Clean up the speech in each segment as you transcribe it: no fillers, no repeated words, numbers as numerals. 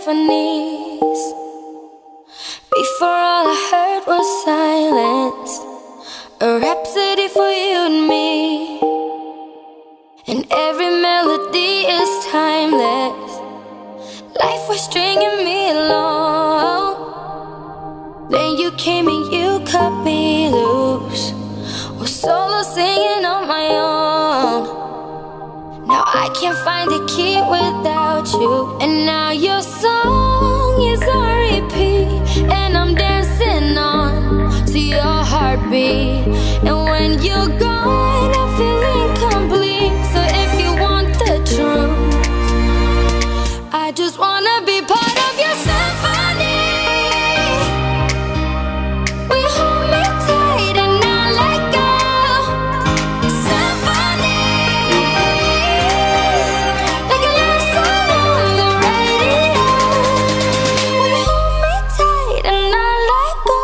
symphonies. Before all I heard was silence, a rhapsody for you and me. And every melody is timeless. Life was stringing me along. Then you came and you cut me loose. Was solo singing on my own. Now I can't find the key without you. And now your song is on repeat, and I'm dancing on to your heartbeat. And when you're gone, I feel incomplete. So if you want the truth, I just wanna be part of your symphony. We hold me tight and not let go. Symphony, like a love song on the radio. We hold me tight and not let go.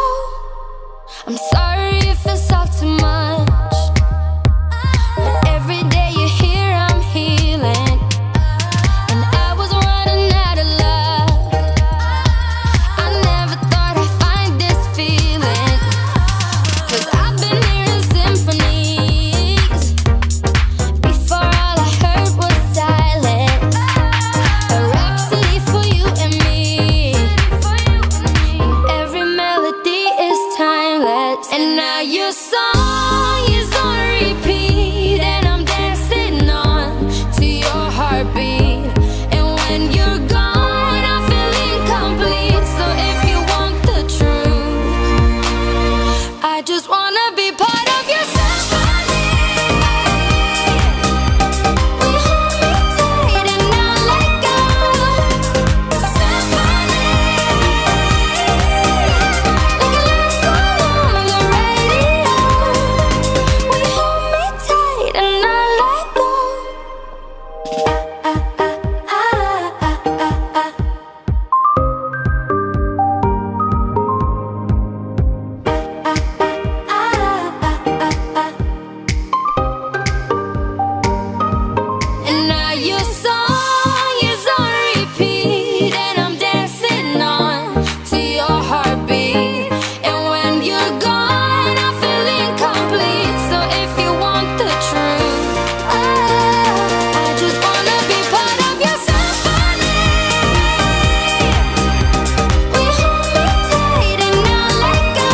I'm sorry if it's all too much, but every day you're here I'm healing. And I was running out of luck. I never thought I'd find this feeling, 'cause I've been hearing symphonies. Before all I heard was silence, a rhapsody for you and me. And every melody is timeless. And now your song is on repeat, and I'm dancing on to your heartbeat. And when you're gone, I feel incomplete. So if you want the truth, I just wanna be part of your symphony. We hold me tight and not let go. Symphony, like a love song on the radio. We hold me tight and not let go. And now your song is on repeat, and I'm dancing on to your heartbeat. And when you're gone, I feel incomplete. So if you want the truth, I just wanna be part of your symphony. We hold me tight and not let go.